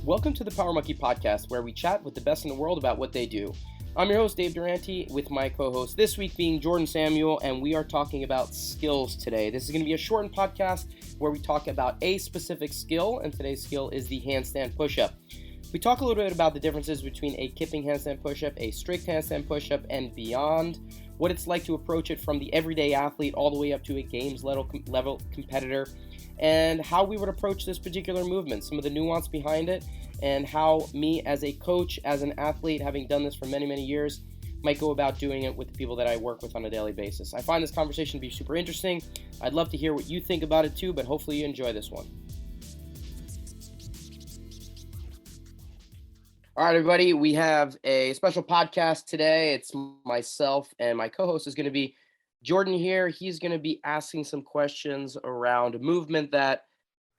Welcome to the Power Monkey Podcast, where we chat with the best in the world about what they do. I'm your host, Dave Durante, with my co-host this week being Jordan Samuel, and we are talking about skills today. This is going to be a shortened podcast where we talk about a specific skill, and today's skill is the handstand push-up. We talk a little bit about the differences between a kipping handstand push-up, a strict handstand push-up, and beyond, what it's like to approach it from the everyday athlete all the way up to a games level competitor, and how we would approach this particular movement, some of the nuance behind it, and how me as a coach, as an athlete, having done this for many, many years, might go about doing it with the people that I work with on a daily basis. I find this conversation to be super interesting. I'd love to hear what you think about it too, but hopefully you enjoy this one. All right, everybody, we have a special podcast today. It's myself and my co-host is going to be Jordan here. He's going to be asking some questions around movement that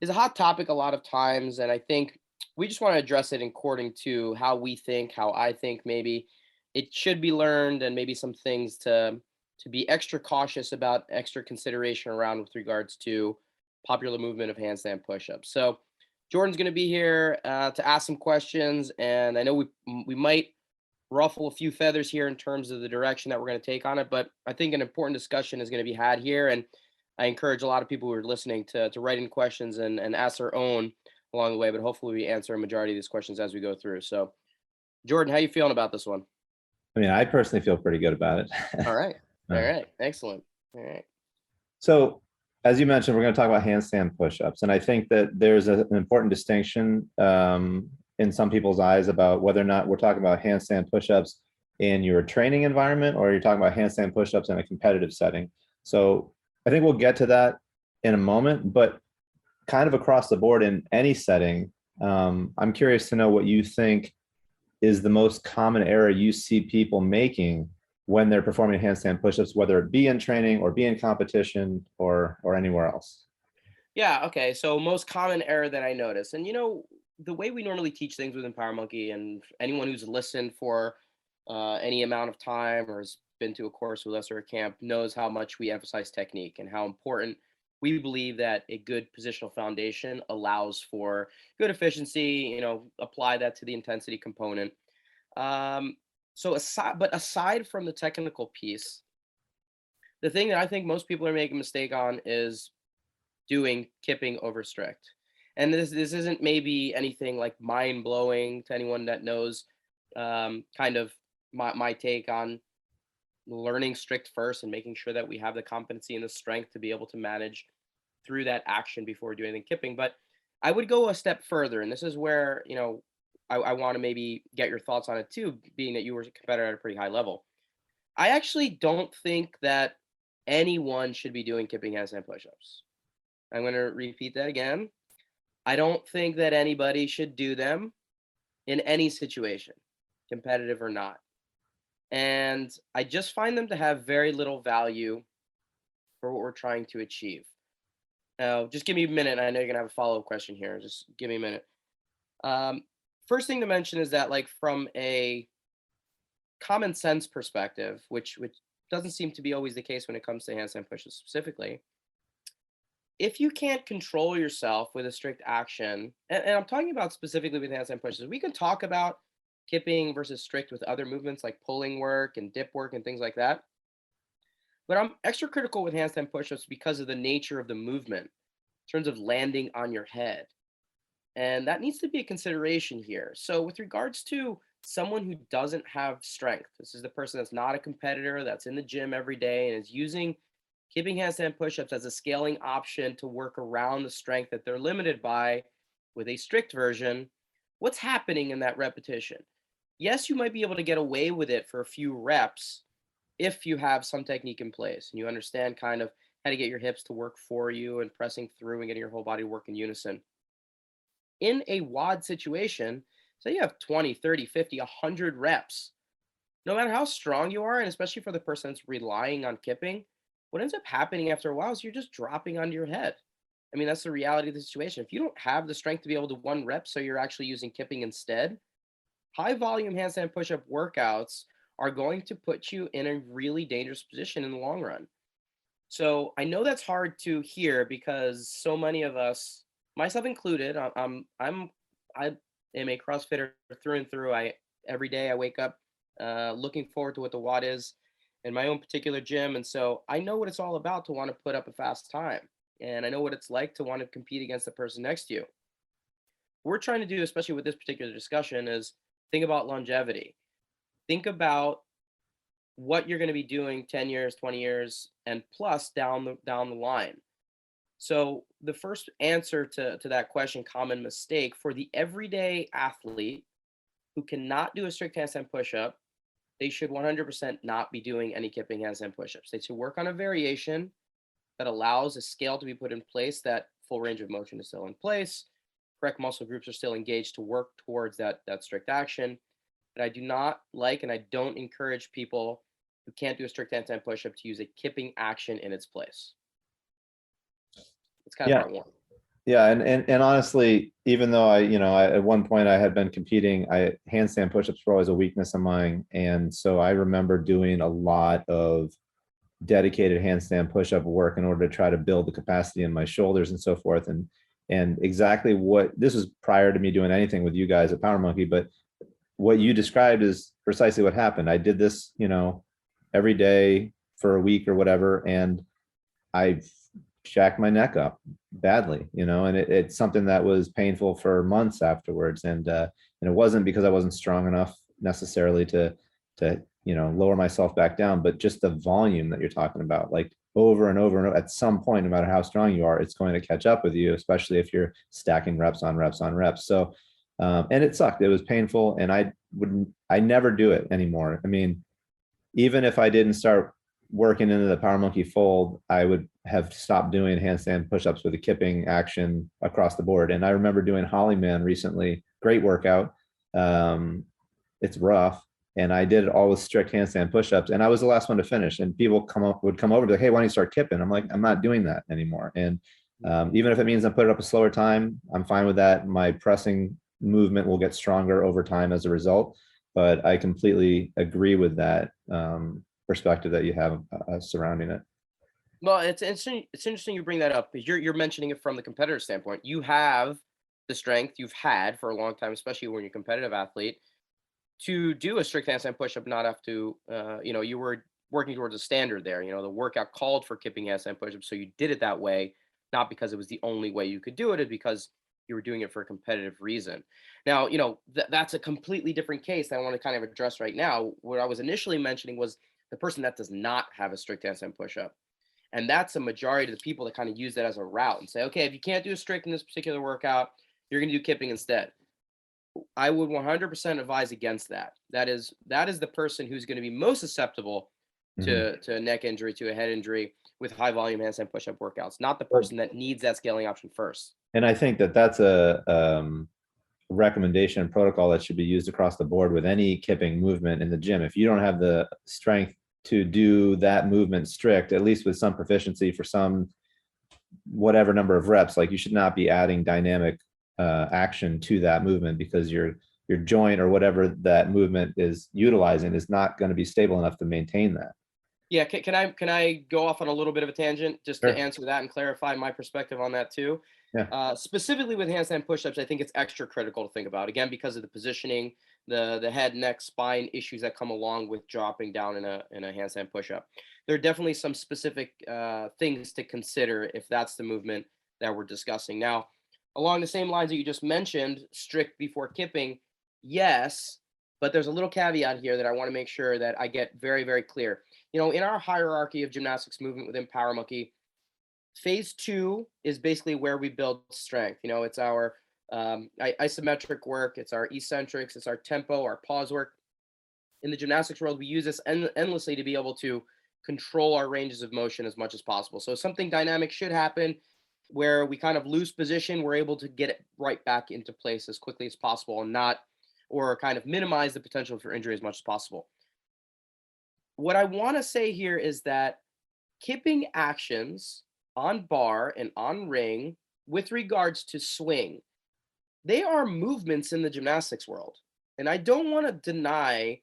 is a hot topic a lot of times, and I think we just want to address it according to how we think, how I think maybe it should be learned, and maybe some things to be extra cautious about, extra consideration around with regards to popular movement of handstand push-ups. So Jordan's going to be here to ask some questions, and I know we might ruffle a few feathers here in terms of the direction that we're going to take on it, but I think an important discussion is going to be had here, and I encourage a lot of people who are listening to write in questions and ask their own along the way, but hopefully we answer a majority of these questions as we go through. So Jordan, how you feeling about this one? I mean, I personally feel pretty good about it. All right. Excellent. All right. So as you mentioned, we're going to talk about handstand push-ups. And I think that there's an important distinction in some people's eyes about whether or not we're talking about handstand push-ups in your training environment or you're talking about handstand push-ups in a competitive setting. So I think we'll get to that in a moment, but kind of across the board in any setting, I'm curious to know what you think is the most common error you see people making when they're performing handstand push-ups, whether it be in training or be in competition or anywhere else. Yeah. Okay. So most common error that I notice, and the way we normally teach things within Power Monkey, and anyone who's listened for any amount of time or has been to a course with us or a camp knows how much we emphasize technique and how important we believe that a good positional foundation allows for good efficiency. Apply that to the intensity component. So aside from the technical piece, the thing that I think most people are making a mistake on is doing kipping over strict. And this isn't maybe anything like mind blowing to anyone that knows kind of my take on learning strict first and making sure that we have the competency and the strength to be able to manage through that action before doing anything kipping. But I would go a step further, and this is where I want to maybe get your thoughts on it too, being that you were a competitor at a pretty high level. I actually don't think that anyone should be doing kipping handstand push-ups. I'm going to repeat that again. I don't think that anybody should do them in any situation, competitive or not. And I just find them to have very little value for what we're trying to achieve. Now, just give me a minute. I know you're going to have a follow-up question here. Just give me a minute. First thing to mention is that, like, from a common sense perspective, which doesn't seem to be always the case when it comes to handstand pushes specifically, if you can't control yourself with a strict action, and I'm talking about specifically with handstand pushes, we can talk about kipping versus strict with other movements like pulling work and dip work and things like that. But I'm extra critical with handstand push-ups because of the nature of the movement in terms of landing on your head. And that needs to be a consideration here. So with regards to someone who doesn't have strength, this is the person that's not a competitor, that's in the gym every day and is using kipping handstand push-ups as a scaling option to work around the strength that they're limited by with a strict version, what's happening in that repetition? Yes, you might be able to get away with it for a few reps if you have some technique in place and you understand kind of how to get your hips to work for you and pressing through and getting your whole body to work in unison. In a WOD situation, say you have 20, 30, 50, 100 reps, no matter how strong you are, and especially for the person that's relying on kipping, what ends up happening after a while is you're just dropping onto your head. I mean, that's the reality of the situation. If you don't have the strength to be able to one rep, so you're actually using kipping instead, high volume handstand push-up workouts are going to put you in a really dangerous position in the long run. So I know that's hard to hear because so many of us, myself included, am a CrossFitter through and through. Every day I wake up looking forward to what the WOD is in my own particular gym, and so I know what it's all about to want to put up a fast time, and I know what it's like to want to compete against the person next to you. What we're trying to do, especially with this particular discussion, is think about longevity. Think about what you're going to be doing 10 years, 20 years, and plus down the line. So the first answer to that question, common mistake for the everyday athlete who cannot do a strict handstand push-up, they should 100% not be doing any kipping handstand push-ups. They should work on a variation that allows a scale to be put in place, that full range of motion is still in place, correct muscle groups are still engaged to work towards that strict action. But I do not like, and I don't encourage people who can't do a strict handstand push-up to use a kipping action in its place. It's kind of Yeah. part one. Yeah, and honestly, even though at one point I had been competing, handstand push-ups were always a weakness of mine, and so I remember doing a lot of dedicated handstand push-up work in order to try to build the capacity in my shoulders and so forth. And exactly what this was prior to me doing anything with you guys at Power Monkey, but what you described is precisely what happened. I did this, every day for a week or whatever, and I jacked my neck up badly, and it's something that was painful for months afterwards. And it wasn't because I wasn't strong enough necessarily to lower myself back down, but just the volume that you're talking about, like over and over and over, at some point, no matter how strong you are, it's going to catch up with you, especially if you're stacking reps on reps on reps. So, and it sucked. It was painful, and I never do it anymore. I mean, even if I didn't start working into the Power Monkey fold, I would have stopped doing handstand push-ups with a kipping action across the board. And I remember doing Hollyman recently, great workout. It's rough. And I did it all with strict handstand push-ups, and I was the last one to finish. And people would come over and be like, "Hey, why don't you start kipping?" I'm like, "I'm not doing that anymore." And even if it means I put it up a slower time, I'm fine with that. My pressing movement will get stronger over time as a result. But I completely agree with that perspective that you have surrounding it. Well, it's interesting. It's interesting you bring that up because you're mentioning it from the competitor standpoint. You have the strength you've had for a long time, especially when you're a competitive athlete, to do a strict handstand push-up, not have to. You were working towards a standard there. The workout called for kipping handstand push-ups, so you did it that way, not because it was the only way you could do it, it's because you were doing it for a competitive reason. Now, that's a completely different case that I want to kind of address right now. What I was initially mentioning was the person that does not have a strict handstand push-up. And that's a majority of the people that kind of use that as a route and say, okay, if you can't do a strict in this particular workout, you're going to do kipping instead. I would 100% advise against that. That is the person who's going to be most susceptible Mhm. to a neck injury, to a head injury with high volume handstand push-up workouts, not the Well, person that needs that scaling option first. and I think that that's a recommendation and protocol that should be used across the board with any kipping movement in the gym. If you don't have the strength to do that movement strict, at least with some proficiency for some whatever number of reps, like you should not be adding dynamic action to that movement, because your joint or whatever that movement is utilizing is not going to be stable enough to maintain that. Yeah, can I go off on a little bit of a tangent just to Sure. answer that and clarify my perspective on that too? Yeah. Specifically with handstand push-ups, I think it's extra critical to think about, again, because of the positioning, the head, neck, spine issues that come along with dropping down in a handstand push-up. There are definitely some specific things to consider if that's the movement that we're discussing. Now, along the same lines that you just mentioned, strict before kipping, yes, but there's a little caveat here that I want to make sure that I get very, very clear. In our hierarchy of gymnastics movement within Power Monkey, phase two is basically where we build strength. It's our isometric work, it's our eccentrics, it's our tempo, our pause work. In the gymnastics world, we use this endlessly to be able to control our ranges of motion as much as possible. So something dynamic should happen where we kind of lose position, we're able to get it right back into place as quickly as possible and not, or kind of minimize the potential for injury as much as possible. What I want to say here is that kipping actions on bar and on ring with regards to swing, they are movements in the gymnastics world. And I don't want to deny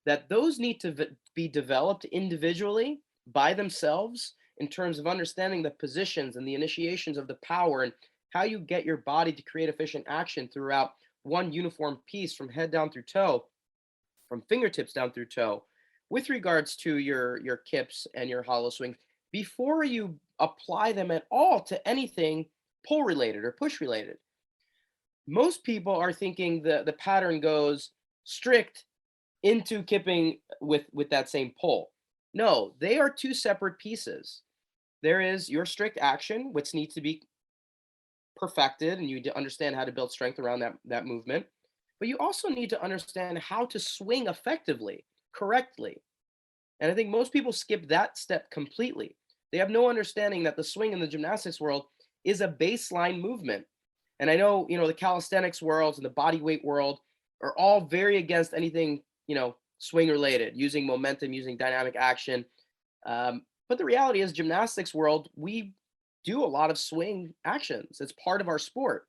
that those need to be developed individually by themselves in terms of understanding the positions and the initiations of the power and how you get your body to create efficient action throughout one uniform piece from head down through toe, from fingertips down through toe, with regards to your kips and your hollow swings before you apply them at all to anything pull related or push related. Most people are thinking the pattern goes strict into kipping with that same pull. No, they are two separate pieces. There is your strict action, which needs to be perfected, and you need to understand how to build strength around that movement. But you also need to understand how to swing effectively, correctly. And I think most people skip that step completely. They have no understanding that the swing in the gymnastics world is a baseline movement. And I know, the calisthenics world and the body weight world are all very against anything, swing related, using momentum, using dynamic action. But the reality is, gymnastics world, we do a lot of swing actions. It's part of our sport.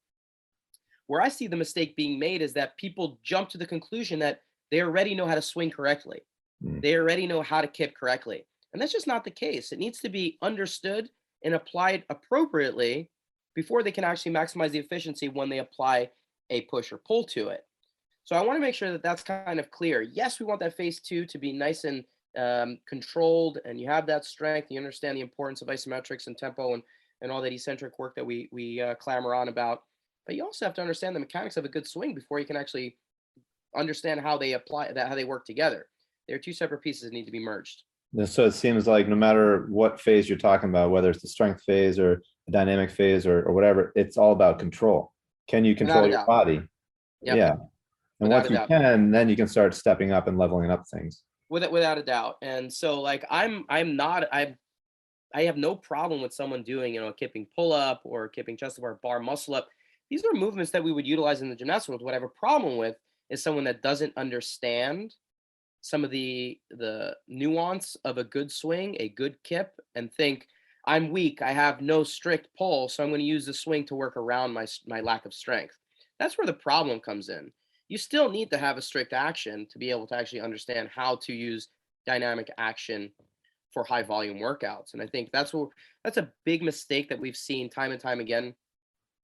Where I see the mistake being made is that people jump to the conclusion that they already know how to swing correctly. Mm. They already know how to kip correctly. And that's just not the case. It needs to be understood and applied appropriately before they can actually maximize the efficiency when they apply a push or pull to it. So I want to make sure that that's kind of clear. Yes, we want that phase two to be nice and controlled, and you have that strength. You understand the importance of isometrics and tempo and all that eccentric work that we clamor on about. But you also have to understand the mechanics of a good swing before you can actually understand how they apply that, how they work together. They're two separate pieces that need to be merged. And so it seems like no matter what phase you're talking about, whether it's the strength phase or the dynamic phase or whatever, it's all about control. Can you Without control a your doubt. body? Yep. Yeah. And Without once a you doubt. can, then you can start stepping up and leveling up things. Without a doubt. And so like I'm not I have no problem with someone doing, a kipping pull up or kipping chest up or bar muscle up. These are movements that we would utilize in the gymnastics world. What I have a problem with is someone that doesn't understand some of the nuance of a good swing, a good kip, and think I'm weak. I have no strict pull, so I'm going to use the swing to work around my lack of strength. That's where the problem comes in. You still need to have a strict action to be able to actually understand how to use dynamic action for high volume workouts. And I think that's a big mistake that we've seen time and time again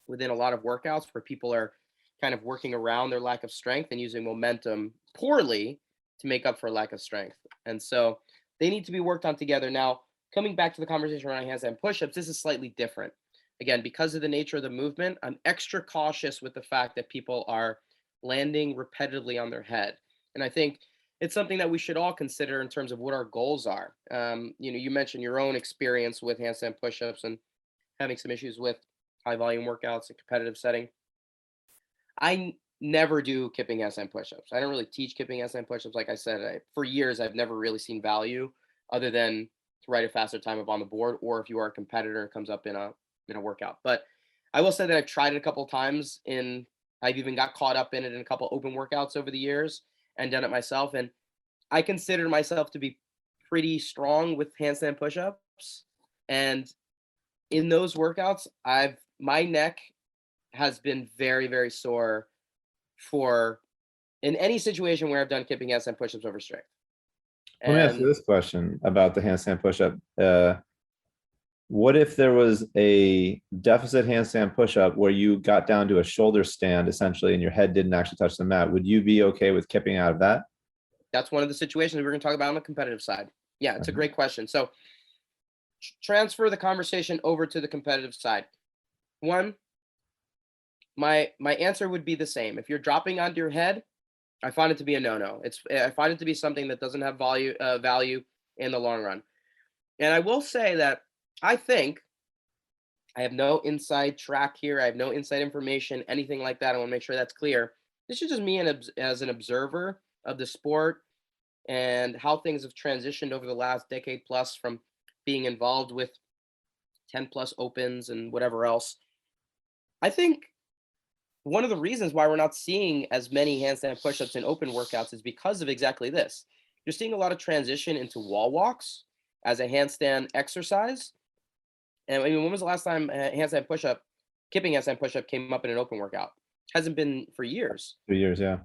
within a lot of workouts where people are kind of working around their lack of strength and using momentum poorly to make up for lack of strength. And so they need to be worked on together. Now, coming back to the conversation around handstand push-ups, this is slightly different. Again, because of the nature of the movement, I'm extra cautious with the fact that people are landing repetitively on their head. And I think it's something that we should all consider in terms of what our goals are. You mentioned your own experience with handstand push-ups and having some issues with high volume workouts in competitive setting. Never do kipping handstand push-ups. I don't really teach kipping handstand push-ups. Like I said, for years I've never really seen value other than to write a faster time up on the board, or if you are a competitor, it comes up in a workout. But I will say that I've tried it a couple of times. I've even got caught up in it in a couple open workouts over the years and done it myself. And I consider myself to be pretty strong with handstand push-ups. And in those workouts, my neck has been very, very sore for in any situation where I've done kipping handstand push-ups over strength. Let me ask you And this question about the handstand push-up. What if there was a deficit handstand push-up where you got down to a shoulder stand essentially and your head didn't actually touch the mat? Would you be okay with kipping out of that? that's one of the situations we're going to talk about on the competitive side. Yeah, it's a Mhm. great question. So transfer the conversation over to the competitive side. One, my answer would be the same. If you're dropping onto your head, I find it to be a no-no. I find it to be something that doesn't have value in the long run. And I will say that I think I have no inside track here. I have no inside information, anything like that. I want to make sure that's clear. This is just me as an observer of the sport and how things have transitioned over the last decade plus from being involved with 10 plus opens and whatever else. I think one of the reasons why we're not seeing as many handstand push-ups in open workouts is because of exactly this. You're seeing a lot of transition into wall walks as a handstand exercise. And I mean, when was the last time kipping handstand push-up came up in an open workout? Hasn't been for years. 2 years, yeah.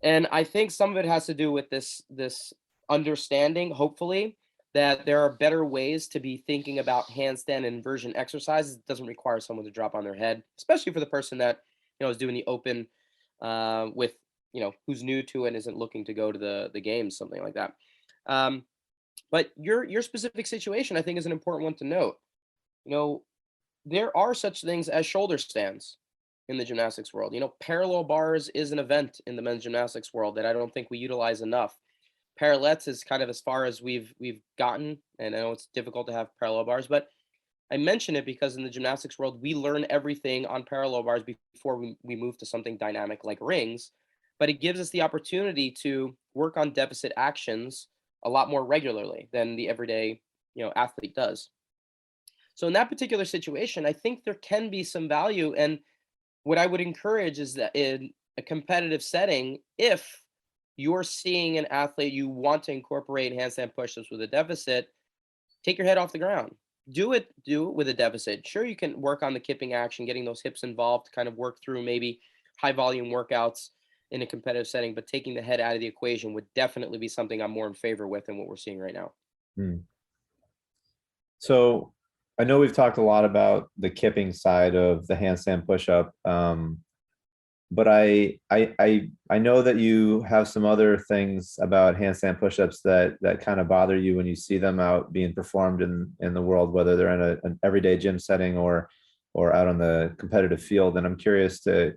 And I think some of it has to do with this understanding, hopefully, that there are better ways to be thinking about handstand and inversion exercises. It doesn't require someone to drop on their head, especially for the person that is doing the open with, who's new to it and isn't looking to go to the games, something like that. Um, but your specific situation, I think, is an important one to note. You know, there are such things as shoulder stands in the gymnastics world. Parallel bars is an event in the men's gymnastics world that I don't think we utilize enough. Parallettes is kind of as far as we've gotten, and I know it's difficult to have parallel bars, but I mention it because in the gymnastics world, we learn everything on parallel bars before we move to something dynamic like rings. But it gives us the opportunity to work on deficit actions a lot more regularly than the everyday, athlete does. So in that particular situation, I think there can be some value. And what I would encourage is that in a competitive setting, if you're seeing an athlete you want to incorporate handstand push-ups with a deficit, take your head off the ground. Do it with a deficit. Sure, you can work on the kipping action, getting those hips involved, kind of work through maybe high volume workouts in a competitive setting, but taking the head out of the equation would definitely be something I'm more in favor with than what we're seeing right now. Hmm. So I know we've talked a lot about the kipping side of the handstand push-up, but I know that you have some other things about handstand push-ups that kind of bother you when you see them out being performed in the world, whether they're in an everyday gym setting or out on the competitive field. And I'm curious to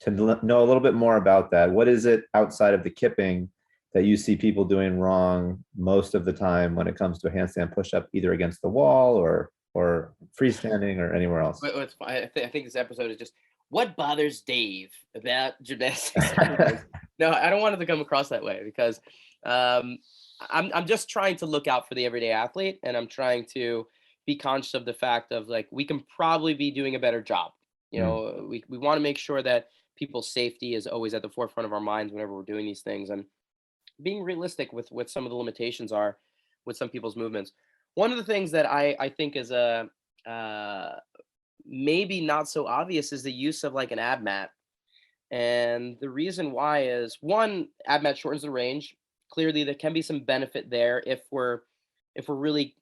know a little bit more about that. What is it outside of the kipping that you see people doing wrong most of the time when it comes to a handstand push-up, either against the wall or freestanding or anywhere else? I think this episode is just what bothers Dave about gymnastics. No, I don't want it to come across that way because um, I'm just trying to look out for the everyday athlete, and I'm trying to be conscious of the fact of like we can probably be doing a better job. Mm, We want to make sure that people's safety is always at the forefront of our minds whenever we're doing these things, and being realistic with what some of the limitations are with some people's movements. One of the things that I think is a uh, maybe not so obvious is the use of like an ab mat. And the reason why is one, ab mat shortens the range. Clearly, there can be some benefit there if we're really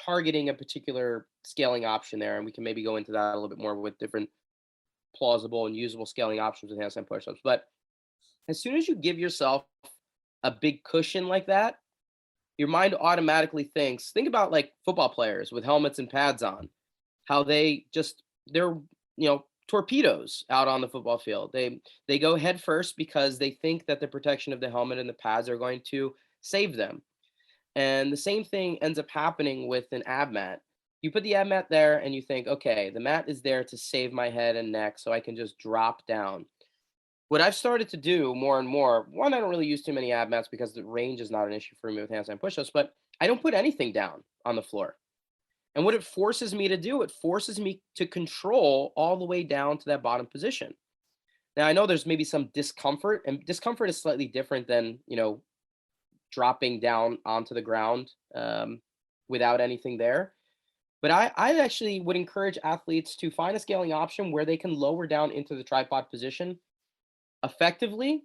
targeting a particular scaling option there, and we can maybe go into that a little bit more with different plausible and usable scaling options with handstand push-ups. But as soon as you give yourself a big cushion like that, your mind automatically think about like football players with helmets and pads on, how they're torpedoes out on the football field. They go head first because they think that the protection of the helmet and the pads are going to save them. And the same thing ends up happening with an ab mat. You put the ab mat there and you think, okay, the mat is there to save my head and neck so I can just drop down. What I've started to do more and more, one, I don't really use too many ab mats because the range is not an issue for me with handstand push-ups, but I don't put anything down on the floor. And what it forces me to do, it forces me to control all the way down to that bottom position. Now I know there's maybe some discomfort, and discomfort is slightly different than dropping down onto the ground without anything there. But I actually would encourage athletes to find a scaling option where they can lower down into the tripod position effectively,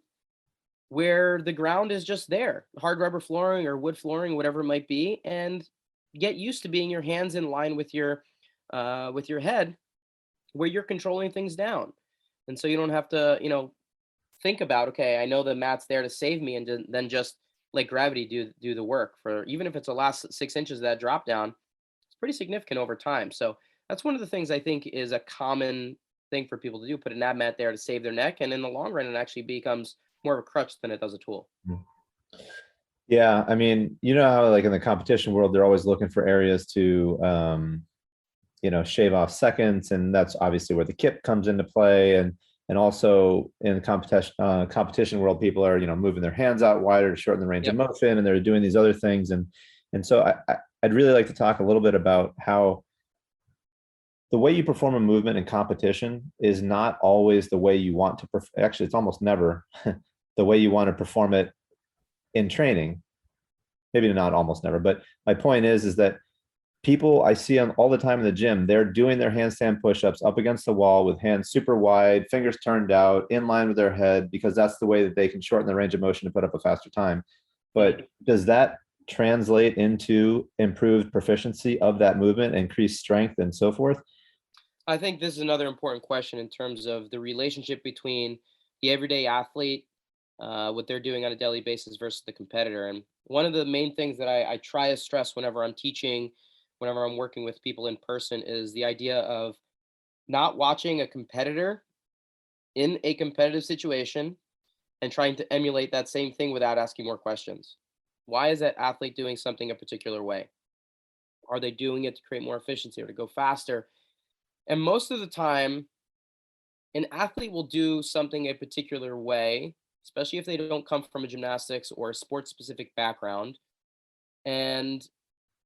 where the ground is just there, hard rubber flooring or wood flooring, whatever it might be, and get used to being your hands in line with your head, where you're controlling things down, and so you don't have to think about, okay, I know the mat's there to save me, and then just let gravity do the work for, even if it's the last 6 inches of that drop down, it's pretty significant over time. So that's one of the things I think is a common thing for people to do, put an ab mat there to save their neck, and in the long run it actually becomes more of a crutch than it does a tool. mm. Yeah, I mean, you know how like in the competition world, they're always looking for areas to shave off seconds, and that's obviously where the kip comes into play. And also in the competition world, people are moving their hands out wider to shorten the range of Yep. motion, and they're doing these other things. And so I'd really like to talk a little bit about how the way you perform a movement in competition is not always the way you want to actually, it's almost never the way you want to perform it in training. Maybe not almost never, but my point is that people I see all the time in the gym, they're doing their handstand push-ups up against the wall with hands super wide, fingers turned out, in line with their head, because that's the way that they can shorten the range of motion to put up a faster time. But does that translate into improved proficiency of that movement, increased strength, and so forth? I think this is another important question in terms of the relationship between the everyday athlete, what they're doing on a daily basis versus the competitor. And one of the main things that I try to stress whenever I'm teaching, whenever I'm working with people in person, is the idea of not watching a competitor in a competitive situation and trying to emulate that same thing without asking more questions. Why is that athlete doing something a particular way? Are they doing it to create more efficiency or to go faster? And most of the time, an athlete will do something a particular way, especially if they don't come from a gymnastics or a sports specific background. And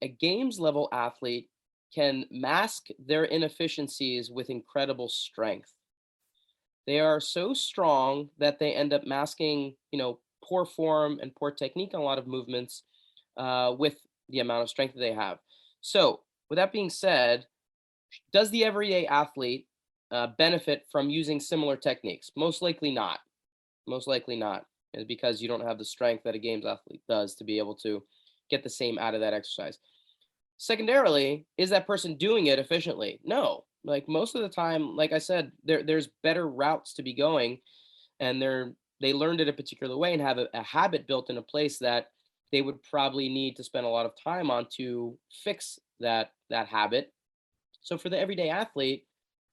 a games level athlete can mask their inefficiencies with incredible strength. They are so strong that they end up masking, poor form and poor technique on a lot of movements with the amount of strength that they have. So, with that being said, does the everyday athlete benefit from using similar techniques? Most likely not. Most likely not, because you don't have the strength that a games athlete does to be able to get the same out of that exercise. Secondarily, is that person doing it efficiently? No. Like most of the time, like I said, there's better routes to be going, and they learned it a particular way and have a habit built in a place that they would probably need to spend a lot of time on to fix that habit. So for the everyday athlete,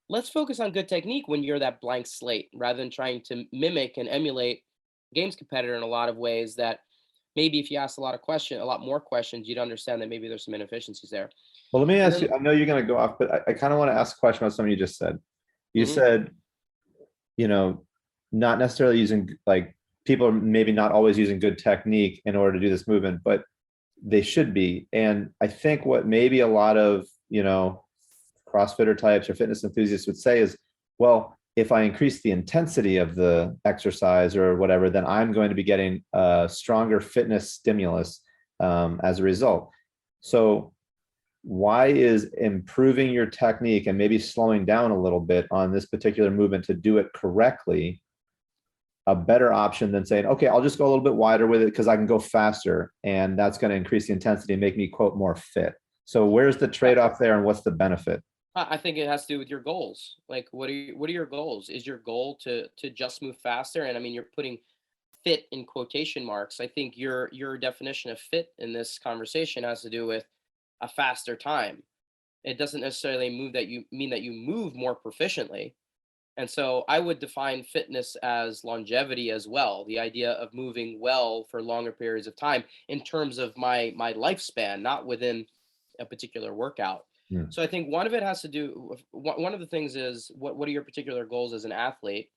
let's focus on good technique when you're that blank slate rather than trying to mimic and emulate games competitor in a lot of ways that maybe if you ask a lot more questions, you'd understand that maybe there's some inefficiencies there. Well, let me And ask then you, I know you're going to go off, but I kind of want to ask a question about something you just said. You mhm, said, you know, not necessarily using like people are maybe not always using good technique in order to do this movement, but they should be. And I think what maybe a lot of, CrossFitter types or fitness enthusiasts would say is, well, if I increase the intensity of the exercise or whatever, then I'm going to be getting a stronger fitness stimulus as a result. So why is improving your technique and maybe slowing down a little bit on this particular movement to do it correctly a better option than saying, okay, I'll just go a little bit wider with it because I can go faster and that's going to increase the intensity and make me, quote, more fit. So where's the yeah, trade-off there and what's the benefit? I think it has to do with your goals. Like, what are your goals? Is your goal to just move faster? And I mean, you're putting fit in quotation marks. I think your definition of fit in this conversation has to do with a faster time. It doesn't necessarily mean that you move more proficiently. And so I would define fitness as longevity as well, the idea of moving well for longer periods of time in terms of my lifespan, not within a particular workout. Hmm. So I think one of it has to do with one of the things is what are your particular goals as an athlete?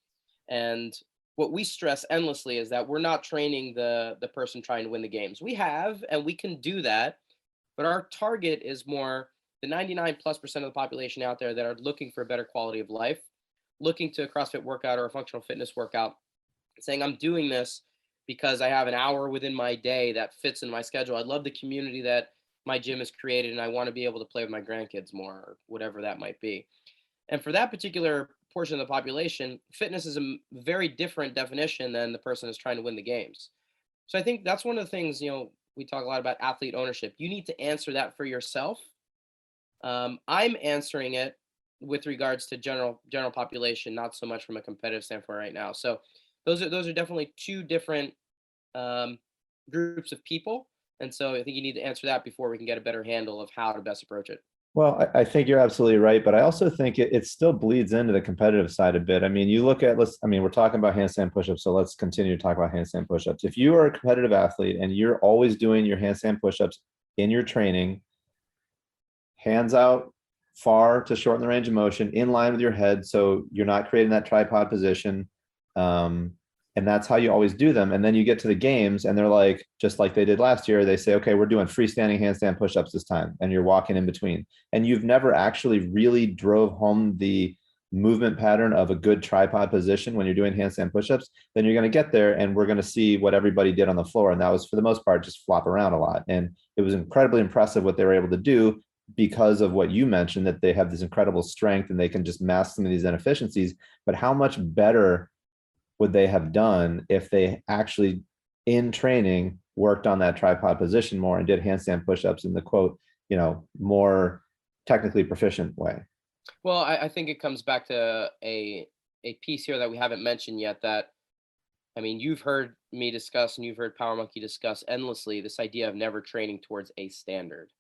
And what we stress endlessly is that we're not training the person trying to win the games. We have and we can do that, but our target is more the 99+% of the population out there that are looking for a better quality of life, looking to a CrossFit workout or a functional fitness workout, saying, I'm doing this because I have an hour within my day that fits in my schedule. I love the community that my gym has created, and I want to be able to play with my grandkids more, or whatever that might be. And for that particular portion of the population, fitness is a very different definition than the person is trying to win the games. So I think that's one of the things, we talk a lot about athlete ownership. You need to answer that for yourself. I'm answering it with regards to general population, not so much from a competitive standpoint right now. So those are definitely two different um, groups of people, and so I think you need to answer that before we can get a better handle of how to best approach it. Well, I think you're absolutely right, but I also think it still bleeds into the competitive side a bit. I mean, you look at, we're talking about handstand pushups, so let's continue to talk about handstand pushups. If you are a competitive athlete and you're always doing your handstand pushups in your training, hands out far to shorten the range of motion, in line with your head, so you're not creating that tripod position. And that's how you always do them. And then you get to the games and they're like, just like they did last year, they say, okay, we're doing freestanding handstand pushups this time. And you're walking in between. And you've never actually really drove home the movement pattern of a good tripod position when you're doing handstand pushups. Then you're going to get there and we're going to see what everybody did on the floor. And that was, for the most part, just flop around a lot. And it was incredibly impressive what they were able to do because of what you mentioned, that they have this incredible strength and they can just mask some of these inefficiencies. But how much better would they have done if they actually in training worked on that tripod position more and did handstand pushups in the, quote, more technically proficient way? Well, I think it comes back to a piece here that we haven't mentioned yet, that I mean, you've heard me discuss and you've heard Power Monkey discuss endlessly this idea of never training towards a standard.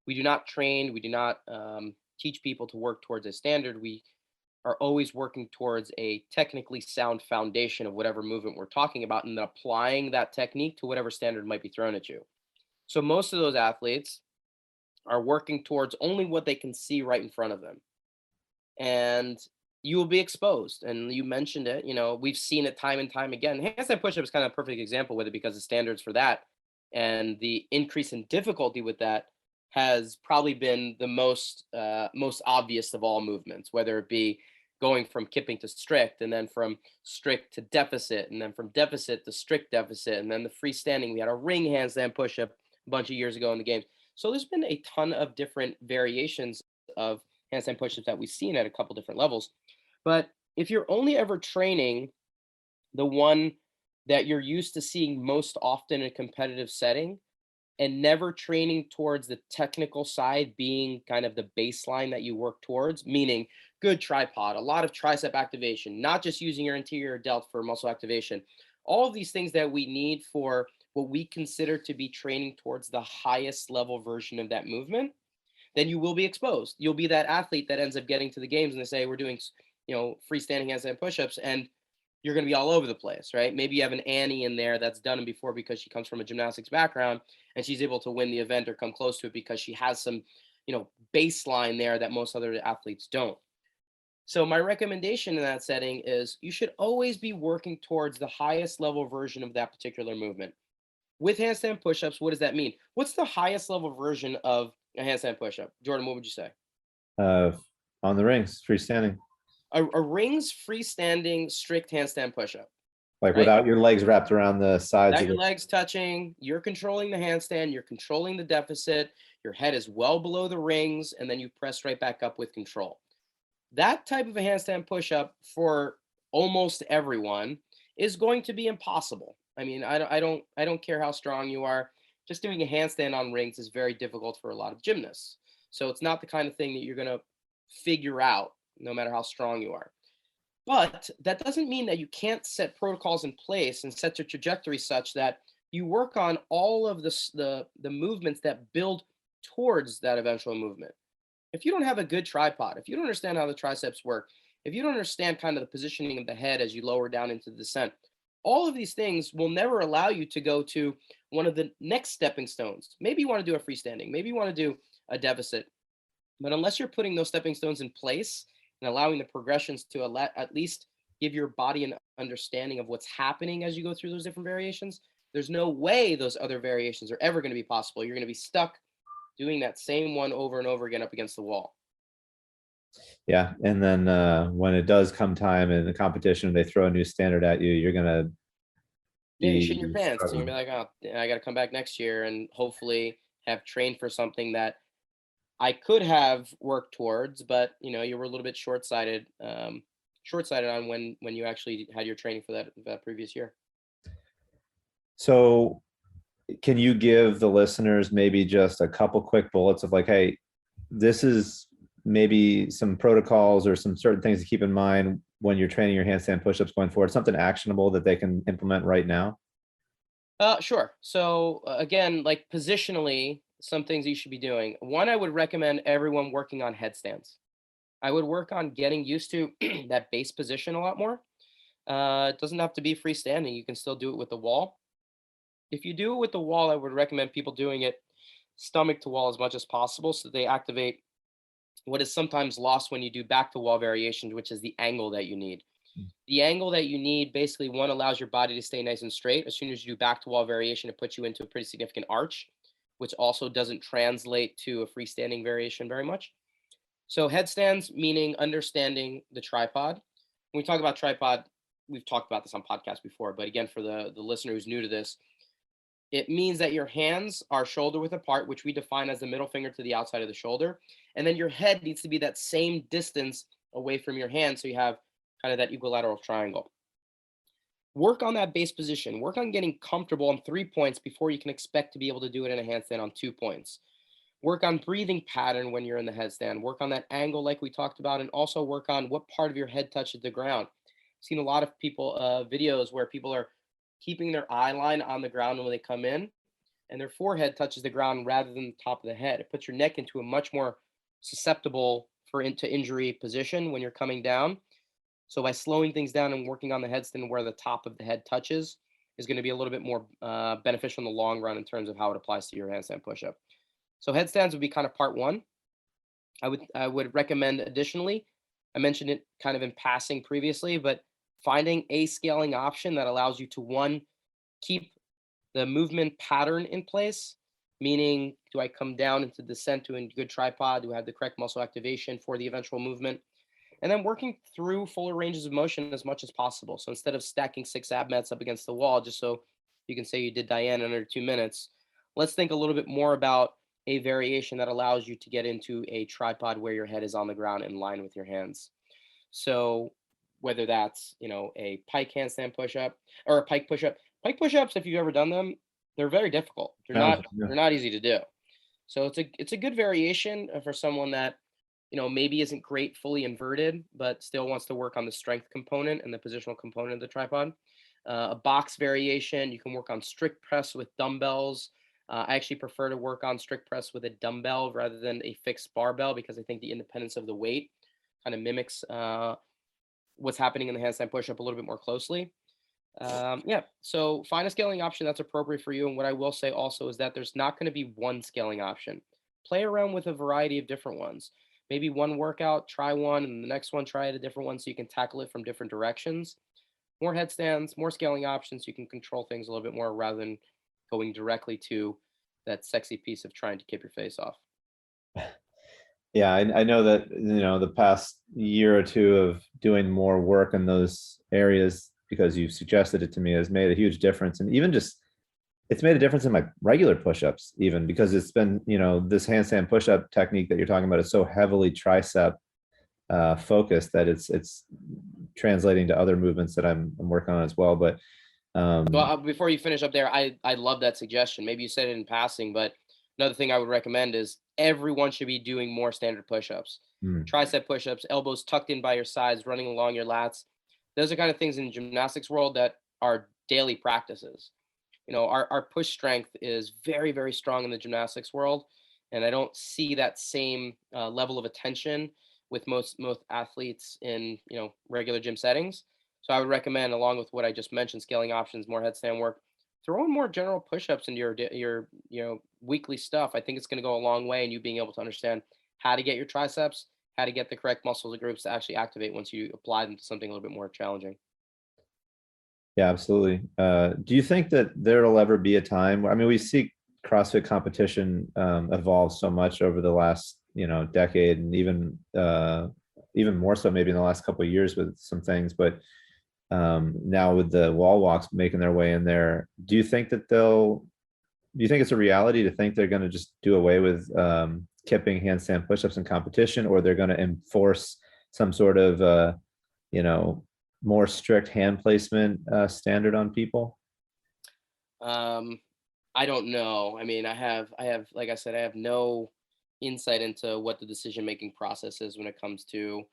We do not train, we do not teach people to work towards a standard. We are always working towards a technically sound foundation of whatever movement we're talking about and then applying that technique to whatever standard might be thrown at you. So most of those athletes are working towards only what they can see right in front of them. And you will be exposed. And you mentioned it, we've seen it time and time again. Handstand push-up is kind of a perfect example with it because the standards for that and the increase in difficulty with that has probably been the most obvious of all movements, whether it be going from kipping to strict and then from strict to deficit and then from deficit to strict deficit and then the freestanding. We had a ring handstand push-up a bunch of years ago in the games. So there's been a ton of different variations of handstand push-ups that we've seen at a couple different levels. But if you're only ever training the one that you're used to seeing most often in a competitive setting and never training towards the technical side being kind of the baseline that you work towards, meaning good tripod, a lot of tricep activation, not just using your anterior delt for muscle activation, all of these things that we need for what we consider to be training towards the highest level version of that movement, then you will be exposed. You'll be that athlete that ends up getting to the games and they say, we're doing, freestanding handstand push-ups, and you're going to be all over the place, right? Maybe you have an Annie in there that's done them before because she comes from a gymnastics background and she's able to win the event or come close to it because she has some, baseline there that most other athletes don't. So my recommendation in that setting is you should always be working towards the highest level version of that particular movement. With handstand push-ups, what does that mean? What's the highest level version of a handstand push-up? Jordan, what would you say? Uh, on the rings, freestanding, A rings freestanding strict handstand push-up, like right? without your legs wrapped around the sides Without of your the. legs touching, you're controlling the handstand, you're controlling the deficit, your head is well below the rings, and then you press right back up with control. That type of a handstand push-up for almost everyone is going to be impossible. I mean, I don't care how strong you are. Just doing a handstand on rings is very difficult for a lot of gymnasts. So it's not the kind of thing that you're going to figure out no matter how strong you are. But that doesn't mean that you can't set protocols in place and set your trajectory such that you work on all of the movements that build towards that eventual movement. If you don't have a good tripod, if you don't understand how the triceps work, if you don't understand kind of the positioning of the head as you lower down into the descent, all of these things will never allow you to go to one of the next stepping stones. Maybe you want to do a freestanding, maybe you want to do a deficit, but unless you're putting those stepping stones in place and allowing the progressions to at least give your body an understanding of what's happening as you go through those different variations, there's no way those other variations are ever going to be possible. You're going to be stuck doing that same one over and over again up against the wall. Yeah, and then when it does come time in the competition, they throw a new standard at you, you're gonna Yeah, you shit in your be pants. And you're struggling. be like, oh, I got to come back next year and hopefully have trained for something that I could have worked towards, but you were a little bit short-sighted on when you actually had your training for that previous year. So can you give the listeners maybe just a couple quick bullets of like, hey, this is maybe some protocols or some certain things to keep in mind when you're training your handstand push-ups going forward, something actionable that they can implement right now? Sure. So again, like positionally, some things you should be doing. One, I would recommend everyone working on headstands. I would work on getting used to that base position a lot more. It doesn't have to be freestanding. You can still do it with the wall. If you do it with the wall, I would recommend people doing it stomach to wall as much as possible so they activate what is sometimes lost when you do back to wall variations, which is the angle that you need. The angle that you need basically one allows your body to stay nice and straight. As soon as you do back to wall variation, it puts you into a pretty significant arch, which also doesn't translate to a freestanding variation very much. So headstands, meaning understanding the tripod. When we talk about tripod, we've talked about this on podcasts before, but again, for the listener who's new to this, it means that your hands are shoulder width apart, which we define as the middle finger to the outside of the shoulder. And then your head needs to be that same distance away from your hand. So you have kind of that equilateral triangle. Work on that base position. Work on getting comfortable on 3 points before you can expect to be able to do it in a handstand on 2 points. Work on breathing pattern when you're in the headstand. Work on that angle like we talked about, and also work on what part of your head touches the ground. seen a lot of people videos where people are keeping their eye line on the ground when they come in, and their forehead touches the ground rather than the top of the head. It puts your neck into a much more susceptible for into injury position when you're coming down. So by slowing things down and working on the headstand where the top of the head touches is going to be a little bit more beneficial in the long run in terms of how it applies to your handstand push-up. So headstands would be kind of part one. I would recommend additionally, I mentioned it kind of in passing previously, but finding a scaling option that allows you to one, keep the movement pattern in place, meaning do I come down into descent to a good tripod? Do I have the correct muscle activation for the eventual movement? And then working through fuller ranges of motion as much as possible. So instead of stacking 6 ab mats up against the wall, just so you can say you did Diane in under 2 minutes, let's think a little bit more about a variation that allows you to get into a tripod where your head is on the ground in line with your hands. So whether that's, a pike handstand push-up or a pike push-up. Pike push-ups, if you've ever done them, they're very difficult. They're Yeah, not they're not easy to do. So it's a good variation for someone that, maybe isn't great fully inverted, but still wants to work on the strength component and the positional component of the tripod. A box variation, you can work on strict press with dumbbells. I actually prefer to work on strict press with a dumbbell rather than a fixed barbell because I think the independence of the weight kind of mimics what's happening in the handstand push-up a little bit more closely. Yeah, so find a scaling option that's appropriate for you. And what I will say also is that there's not going to be one scaling option. Play around with a variety of different ones. Maybe one workout, try one, and the next one, try it a different one so you can tackle it from different directions. More headstands, more scaling options, so you can control things a little bit more rather than going directly to that sexy piece of trying to keep your face off. Yeah, I know that, the past year or two of doing more work in those areas, because you've suggested it to me, has made a huge difference. And even just, it's made a difference in my regular push-ups, even because it's been, this handstand push-up technique that you're talking about is so heavily tricep focused that it's translating to other movements that I'm working on as well. But Well, before you finish up there, I love that suggestion. Maybe you said it in passing, but another thing I would recommend is everyone should be doing more standard push-ups, mm, tricep push-ups, elbows tucked in by your sides, running along your lats. Those are kind of things in the gymnastics world that are daily practices. Our push strength is very, very strong in the gymnastics world, and I don't see that same level of attention with most athletes in regular gym settings. So I would recommend, along with what I just mentioned, scaling options, more headstand work, throw in more general push-ups into your weekly stuff. I think it's going to go a long way in you being able to understand how to get your triceps, how to get the correct muscle groups to actually activate once you apply them to something a little bit more challenging. yeah, absolutely. Do you think that there'll ever be a time where, I mean, we see CrossFit competition evolve so much over the last, decade, and even more so maybe in the last couple of years with some things, but now with the wall walks making their way in there, do you think it's a reality to think they're going to just do away with kipping handstand push-ups in competition, or they're going to enforce some sort of more strict hand placement standard on people? Um, I don't know. I mean, I have, like I said, I have no insight into what the decision making process is when it comes to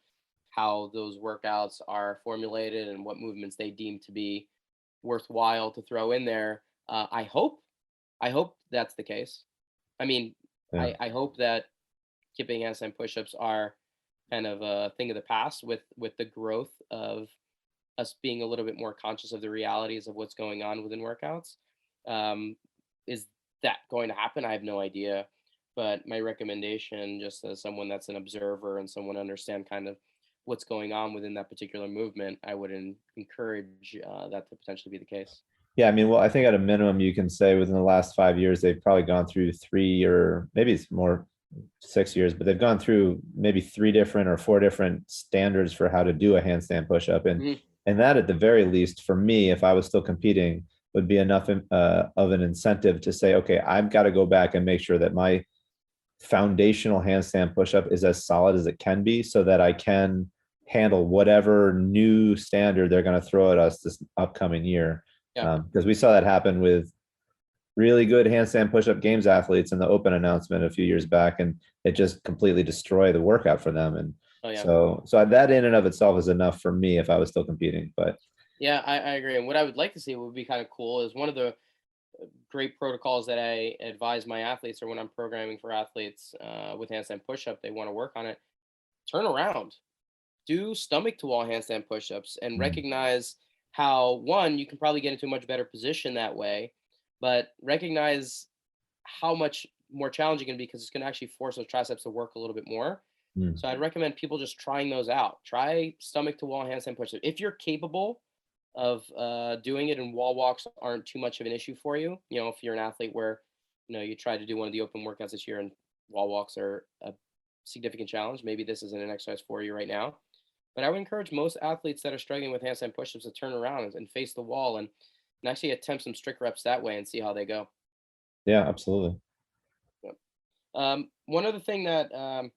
how those workouts are formulated and what movements they deem to be worthwhile to throw in there. I hope that's the case. I mean, Yeah. I hope that kipping handstand push-ups are kind of a thing of the past with the growth of us being a little bit more conscious of the realities of what's going on within workouts. Um, is that going to happen? I have no idea. But my recommendation, just as someone that's an observer and someone understand kind of what's going on within that particular movement, I would encourage that to potentially be the case. Yeah, I mean, well, I think at a minimum, you can say within the last 5 years, they've probably gone through three, or maybe it's more, 6 years, but they've gone through maybe 3 or 4 different standards for how to do a handstand push-up. Mhm. And that at the very least, for me, if I was still competing, would be enough of an incentive to say, okay, I've got to go back and make sure that my foundational handstand push-up is as solid as it can be, so that I can handle whatever new standard they're going to throw at us this upcoming year. Yeah. Because we saw that happen with really good handstand push-up games athletes in the open announcement a few years back, and it just completely destroyed the workout for them. And Oh yeah. So that in and of itself is enough for me if I was still competing. But Yeah, I agree. And what I would like to see would be kind of cool is one of the great protocols that I advise my athletes, or when I'm programming for athletes with handstand push-up, they want to work on it. Turn around, do stomach to wall handstand push-ups, and mm, recognize how one you can probably get into a much better position that way, but recognize how much more challenging it can be because it's going to actually force those triceps to work a little bit more. mm, So I'd recommend people just trying those out. Try stomach to wall handstand push-ups if you're capable of doing it, and wall walks aren't too much of an issue for you. You know, if you're an athlete where you tried to do one of the open workouts this year and wall walks are a significant challenge, maybe this isn't an exercise for you right now. But I would encourage most athletes that are struggling with handstand push-ups to turn around and face the wall, and actually attempt some strict reps that way and see how they go. yeah, absolutely. Yep. One other thing that I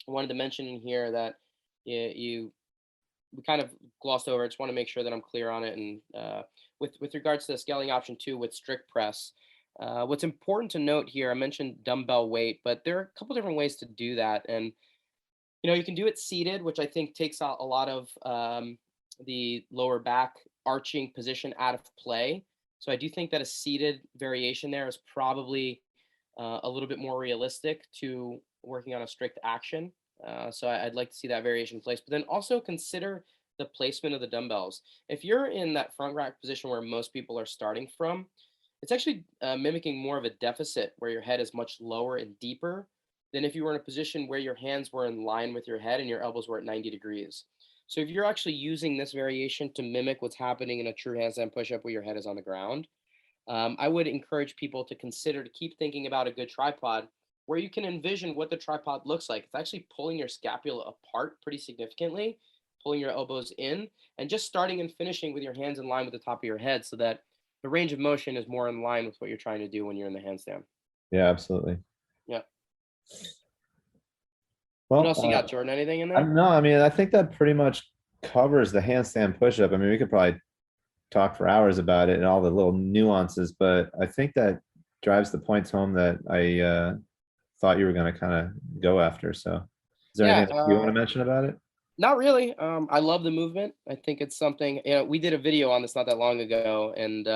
wanted to mention in here that you we kind of glossed over. I just want to make sure that I'm clear on it. And with regards to the scaling option two with strict press, what's important to note here, I mentioned dumbbell weight, but there are a couple different ways to do that. And you can do it seated, which I think takes out a lot of the lower back arching position out of play. So I do think that a seated variation there is probably a little bit more realistic to working on a strict action. So I'd like to see that variation in place. But then also consider the placement of the dumbbells. If you're in that front rack position where most people are starting from, it's actually mimicking more of a deficit where your head is much lower and deeper than if you were in a position where your hands were in line with your head and your elbows were at 90 degrees. So if you're actually using this variation to mimic what's happening in a true handstand push-up where your head is on the ground, I would encourage people to consider to keep thinking about a good tripod where you can envision what the tripod looks like. It's actually pulling your scapula apart pretty significantly, pulling your elbows in, and just starting and finishing with your hands in line with the top of your head so that the range of motion is more in line with what you're trying to do when you're in the handstand. Yeah, absolutely. Yeah. What Well, else you got, Jordan? Anything in I there? don't know. I mean, I think that pretty much covers the handstand push-up. I mean, we could probably talk for hours about it and all the little nuances, but I think that drives the points home that I thought you were going to kind of go after. So, is there Yeah. anything that you want to mention about it? Not really. I love the movement. I think it's something, we did a video on this not that long ago, and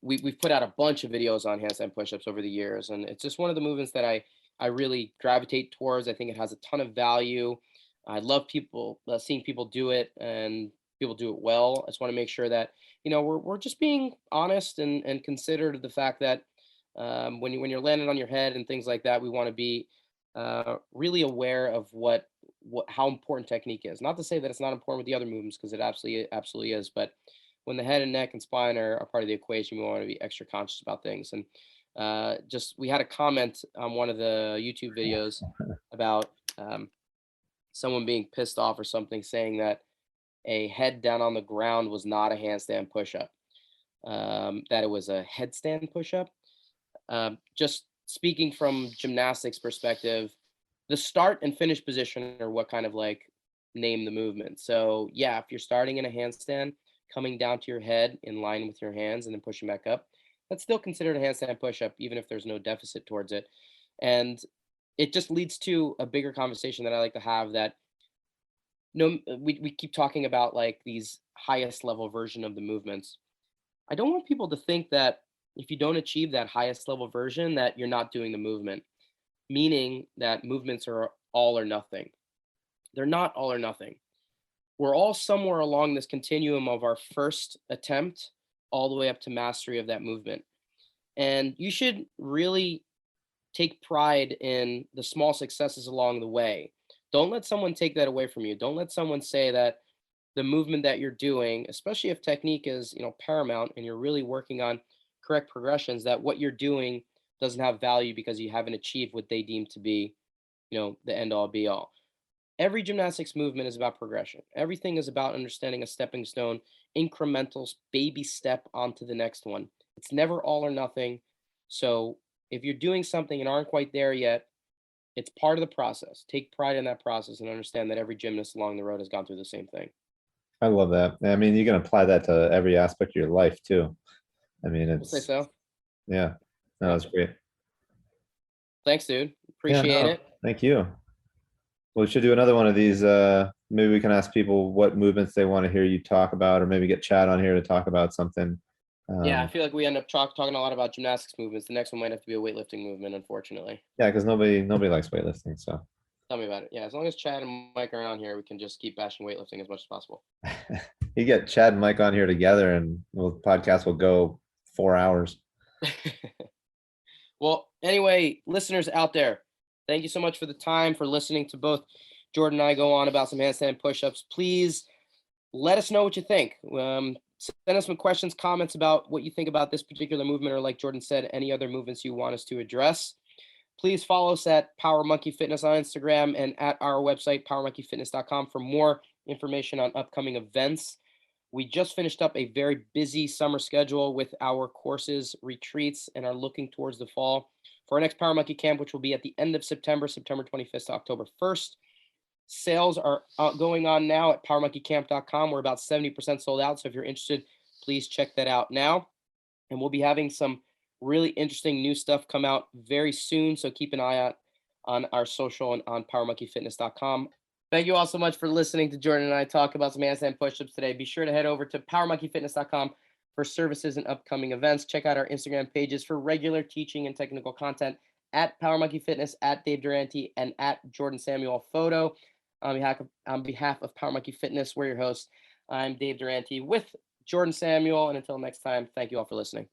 we've put out a bunch of videos on handstand push-ups over the years, and it's just one of the movements that I really gravitate towards. I think it has a ton of value. I love people seeing people do it, and people do it well. I just want to make sure that we're just being honest and considerate of the fact that when you're landing on your head and things like that, we want to be really aware of what how important technique is. Not to say that it's not important with the other movements, because it absolutely is, but when the head and neck and spine are part of the equation, we want to be extra conscious about things. And just we had a comment on one of the YouTube videos about someone being pissed off or something, saying that a head down on the ground was not a handstand push-up, that it was a headstand push-up. Just speaking from gymnastics perspective, the start and finish position are what kind of like name the movement. So yeah, if you're starting in a handstand, coming down to your head in line with your hands and then pushing back up, that's still considered a handstand push-up, even if there's no deficit towards it. And it just leads to a bigger conversation that I like to have, that no we keep talking about like these highest level version of the movements. I don't want people to think that if you don't achieve that highest level version that you're not doing the movement, meaning that movements are all or nothing. They're not all or nothing. We're all somewhere along this continuum of our first attempt all the way up to mastery of that movement. And you should really take pride in the small successes along the way. Don't let someone take that away from you. Don't let someone say that the movement that you're doing, especially if technique is, paramount and you're really working on correct progressions, that what you're doing doesn't have value because you haven't achieved what they deem to be, the end all be all. Every gymnastics movement is about progression. Everything is about understanding a stepping stone, incremental baby step onto the next one. It's never all or nothing. So if you're doing something and aren't quite there yet, it's part of the process. Take pride in that process and understand that every gymnast along the road has gone through the same thing. I love that. I mean, you can apply that to every aspect of your life too. I mean, We'll say it's, so. yeah, no, Yeah. it's great. Thanks, dude. Yeah, Appreciate no, it. thank you. we should do another one of these. Maybe we can ask people what movements they want to hear you talk about, or maybe get Chad on here to talk about something. Yeah, I feel like we end up talking a lot about gymnastics movements. The next one might have to be a weightlifting movement, unfortunately. Yeah, because nobody likes weightlifting. So Tell me about it. Yeah, as long as Chad and Mike are on here, we can just keep bashing weightlifting as much as possible. you get Chad and Mike on here together, and the podcast will go 4 hours. Well, anyway, listeners out there, thank you so much for the time, for listening to both Jordan and I go on about some handstand push-ups. Please let us know what you think. Send us some questions, comments about what you think about this particular movement, or like Jordan said, any other movements you want us to address. Please follow us at Power Monkey Fitness on Instagram and at our website, powermonkeyfitness.com, for more information on upcoming events. We just finished up a very busy summer schedule with our courses, retreats, and are looking towards the fall for our next Power Monkey Camp, which will be at the end of September, September 25th to October 1st. Sales are going on now at powermonkeycamp.com. We're about 70% sold out. So if you're interested, please check that out now. And we'll be having some really interesting new stuff come out very soon. So keep an eye out on our social and on powermonkeyfitness.com. Thank you all so much for listening to Jordan and I talk about some handstand push-ups today. Be sure to head over to powermonkeyfitness.com for services and upcoming events. Check out our Instagram pages for regular teaching and technical content at Power Monkey Fitness, at Dave Durante, and at Jordan Samuel Photo. On behalf of Power Monkey Fitness, we're your hosts. I'm Dave Durante with Jordan Samuel. And until next time, thank you all for listening.